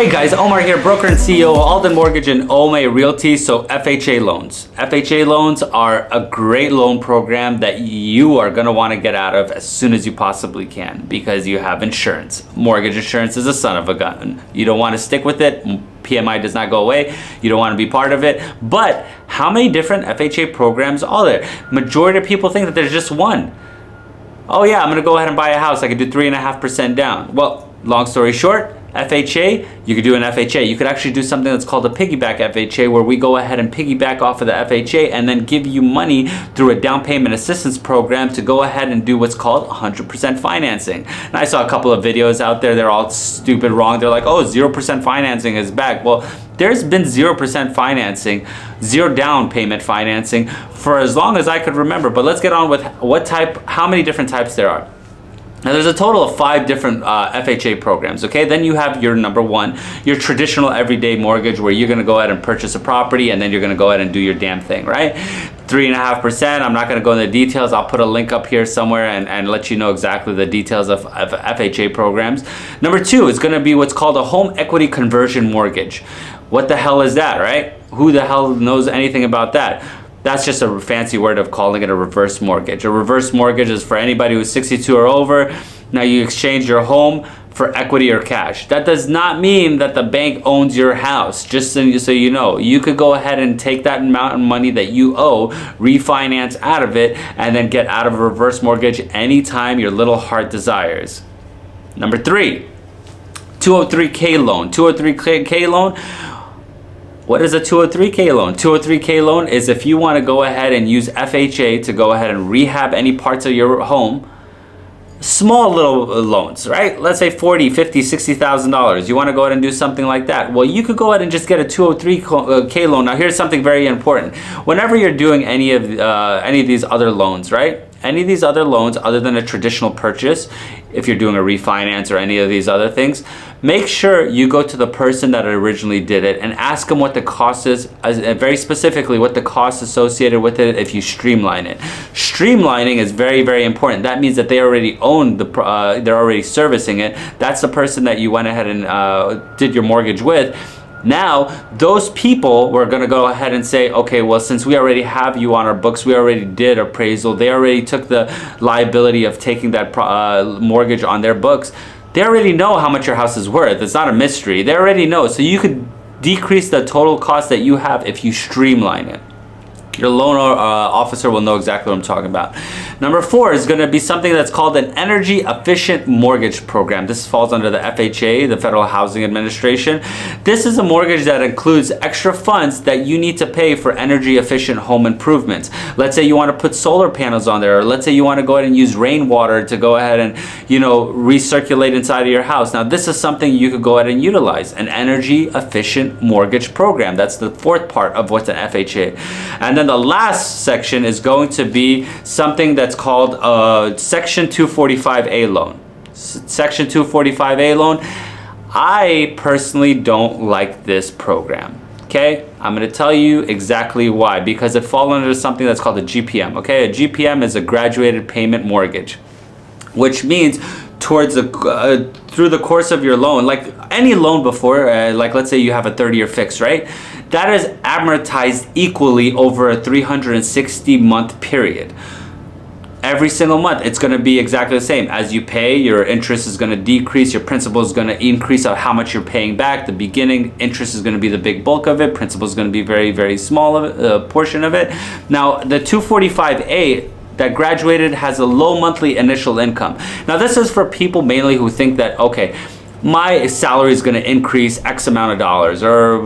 Hey guys, Omar here, broker and CEO of Alden Mortgage and Ome Realty, so FHA Loans. FHA Loans are a great loan program that you are going to want to get out of as soon as you possibly can because you have insurance. Mortgage insurance is a son of a gun. You don't want to stick with it. PMI does not go away. You don't want to be part of it. But how many different FHA programs are there? Majority of people think that there's just one. Oh yeah, I'm going to go ahead and buy a house. I could do 3.5% down. Well, long story short, FHA, you could do an FHA. You could actually do something that's called a piggyback FHA, where we go ahead and piggyback off of the FHA and then give you money through a down payment assistance program to go ahead and do what's called 100% financing. And I saw a couple of videos out there, they're all stupid wrong. They're like, oh, 0% financing is back. Well, there's been 0% financing, zero down payment financing for as long as I could remember. But let's get on with how many different types there are. Now there's a total of 5 different FHA programs, okay? Then you have your number one, your traditional everyday mortgage, where you're gonna go ahead and purchase a property and then you're gonna go ahead and do your damn thing, right? 3.5%, I'm not gonna go into the details. I'll put a link up here somewhere and let you know exactly the details of FHA programs. Number 2 is gonna be what's called a home equity conversion mortgage. What the hell is that, right? Who the hell knows anything about that? That's just a fancy word of calling it a reverse mortgage. A reverse mortgage is for anybody who's 62 or over. Now you exchange your home for equity or cash. That does not mean that the bank owns your house. Just so you know, you could go ahead and take that amount of money that you owe, refinance out of it, and then get out of a reverse mortgage anytime your little heart desires. Number 3, 203K loan. 203K loan. What is a 203K loan? 203K loan is if you want to go ahead and use FHA to go ahead and rehab any parts of your home. Small little loans, right? Let's say $40,000, $50,000, $60,000. You want to go ahead and do something like that. Well, you could go ahead and just get a 203K loan. Now, here's something very important. Whenever you're doing any of these other loans, right? Any of these other loans other than a traditional purchase, if you're doing a refinance or any of these other things, make sure you go to the person that originally did it and ask them what the cost is, very specifically what the cost associated with it if you streamline it. Streamlining is very, very important. That means that they already own they're already servicing it. That's the person that you went ahead and did your mortgage with. Now, those people were going to go ahead and say, okay, well, since we already have you on our books, we already did appraisal, they already took the liability of taking that mortgage on their books, they already know how much your house is worth. It's not a mystery. They already know. So you could decrease the total cost that you have if you streamline it. Your loan officer will know exactly what I'm talking about. Number 4 is going to be something that's called an energy efficient mortgage program. This falls under the FHA, the Federal Housing Administration. This is a mortgage that includes extra funds that you need to pay for energy efficient home improvements. Let's say you want to put solar panels on there, or let's say you want to go ahead and use rainwater to go ahead and, recirculate inside of your house. Now, this is something you could go ahead and utilize, an energy efficient mortgage program. That's the 4th part of what's an FHA. And then the last section is going to be something that's called Section 245A loan. Section 245A loan. I personally don't like this program. Okay, I'm going to tell you exactly why. Because it falls under something that's called a GPM. Okay, a GPM is a graduated payment mortgage, which means towards through the course of your loan, like any loan before, like let's say you have a 30-year fix, right? That is amortized equally over a 360-month period. Every single month, it's going to be exactly the same. As you pay, your interest is going to decrease, your principal is going to increase of how much you're paying back. The beginning interest is going to be the big bulk of it. Principal is going to be very, very small portion of it. Now, the 245A that graduated has a low monthly initial income. Now, this is for people mainly who think that, okay, my salary is going to increase X amount of dollars, or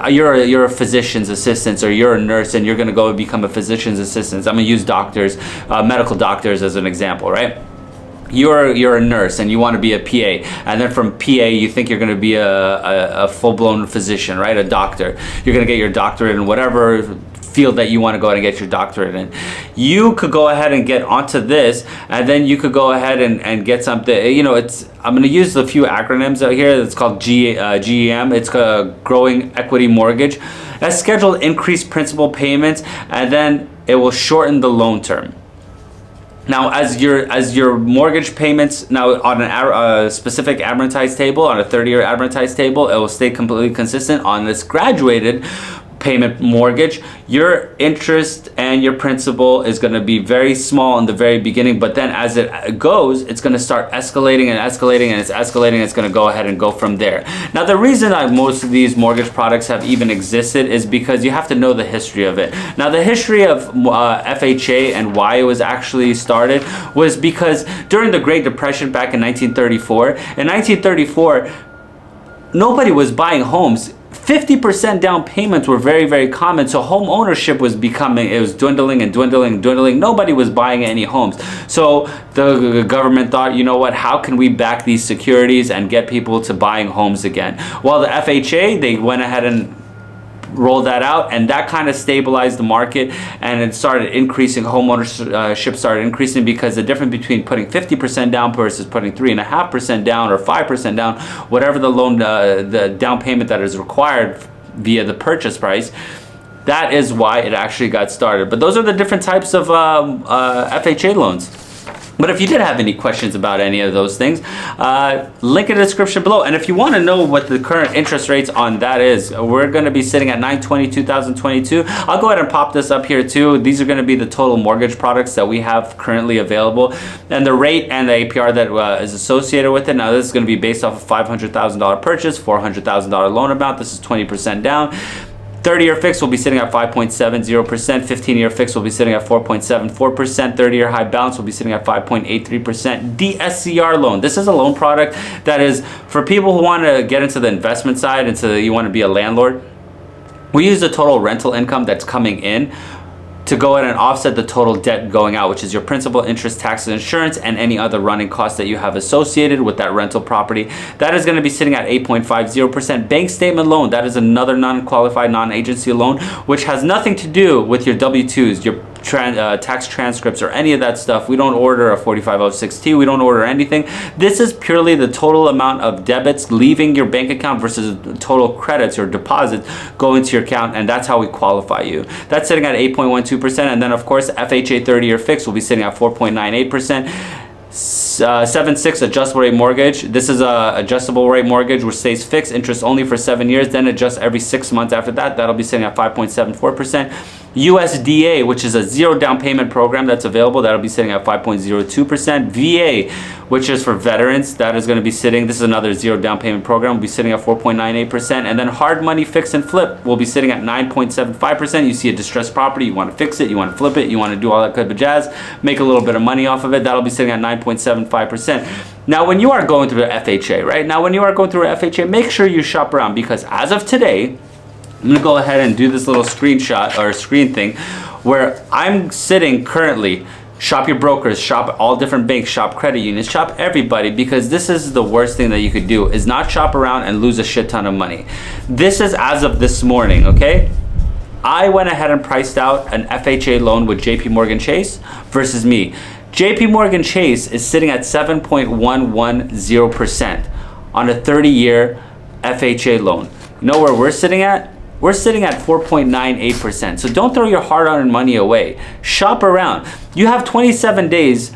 you're a physician's assistant, or you're a nurse and you're going to go and become a physician's assistant. I'm going to use doctors, medical doctors as an example, right? You're a nurse and you want to be a PA, and then from PA you think you're going to be a full-blown physician, right? A doctor. You're going to get your doctorate in whatever field that you want to go ahead and get your doctorate in. You could go ahead and get onto this, and then you could go ahead and get something, I'm going to use a few acronyms out here. It's called GEM. It's a growing equity mortgage. That's scheduled increased principal payments, and then it will shorten the loan term. Now, as your mortgage payments now on a specific amortized table, on a 30-year amortized table, it will stay completely consistent. On this graduated payment mortgage, your interest and your principal is going to be very small in the very beginning, but then as it goes, it's going to start escalating and escalating, and it's escalating. It's going to go ahead and go from there. Now, the reason that most of these mortgage products have even existed is because you have to know the history of it. Now, the history of FHA and why it was actually started was because during the Great Depression back in 1934, nobody was buying homes. 50% down payments were very, very common. So home ownership was dwindling and dwindling and dwindling. Nobody was buying any homes. So the government thought, you know what, how can we back these securities and get people to buying homes again? Well, the FHA, they went ahead and rolled that out, and that kind of stabilized the market, and it started increasing. Home ownership started increasing because the difference between putting 50% down versus putting 3.5% down or 5% down, whatever the loan, the down payment that is required via the purchase price, that is why it actually got started. But those are the different types of FHA loans. But if you did have any questions about any of those things, link in the description below. And if you want to know what the current interest rates on that is, we're going to be sitting at 9/20/2022. I'll go ahead and pop this up here too. These are going to be the total mortgage products that we have currently available, and the rate and the APR that is associated with it. Now, this is going to be based off a $500,000 purchase, $400,000 loan amount. This is 20% down. 30-year fix will be sitting at 5.70%. 15-year fix will be sitting at 4.74%. 30-year high balance will be sitting at 5.83%. DSCR loan. This is a loan product that is for people who want to get into the investment side, you want to be a landlord. We use the total rental income that's coming in to go ahead and offset the total debt going out, which is your principal, interest, taxes, insurance, and any other running costs that you have associated with that rental property. That is going to be sitting at 8.50%. Bank statement loan, that is another non-qualified, non-agency loan, which has nothing to do with your W-2s, your tax transcripts, or any of that stuff. We don't order a 4506T. We don't order anything. This is purely the total amount of debits leaving your bank account versus the total credits or deposits going to your account, and that's how we qualify you. That's sitting at 8.12%, and then of course FHA 30-year fix will be sitting at 4.98%. 7/6 adjustable rate mortgage. This is a adjustable rate mortgage which stays fixed, interest only for 7 years, then adjusts every 6 months after that. That'll be sitting at 5.74%. USDA, which is a zero down payment program that's available, that'll be sitting at 5.02%. VA, which is for veterans, that is going to be sitting, this is another zero down payment program, will be sitting at 4.98%. And then hard money fix and flip will be sitting at 9.75%. You see a distressed property, you want to fix it, you want to flip it, you want to do all that good jazz, make a little bit of money off of it, that'll be sitting at 9.75%. Now, when you are going through the FHA, right? Now, when you are going through a FHA, make sure you shop around, because as of today, I'm going to go ahead and do this little screenshot or screen thing where I'm sitting currently. Shop your brokers, shop all different banks, shop credit unions, shop everybody, because this is the worst thing that you could do, is not shop around and lose a shit ton of money. This is as of this morning, okay? I went ahead and priced out an FHA loan with JP Morgan Chase versus me. JP Morgan Chase is sitting at 7.110% on a 30-year FHA loan. You know where we're sitting at? We're sitting at 4.98%. So don't throw your hard-earned money away. Shop around. You have 27 days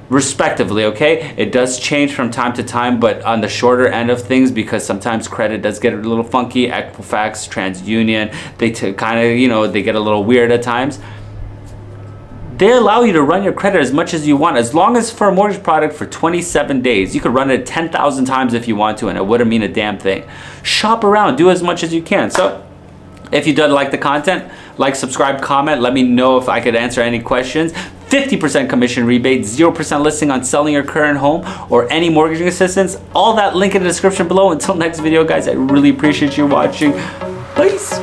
respectively, okay? It does change from time to time, but on the shorter end of things, because sometimes credit does get a little funky. Equifax, TransUnion, they kind of, you know, they get a little weird at times. They allow you to run your credit as much as you want, as long as for a mortgage product for 27 days. You could run it 10,000 times if you want to, and it wouldn't mean a damn thing. Shop around, do as much as you can. So if you did like the content, like, subscribe, comment, let me know if I could answer any questions. 50% commission rebate, 0% listing on selling your current home or any mortgaging assistance. All that link in the description below. Until next video, guys, I really appreciate you watching. Peace.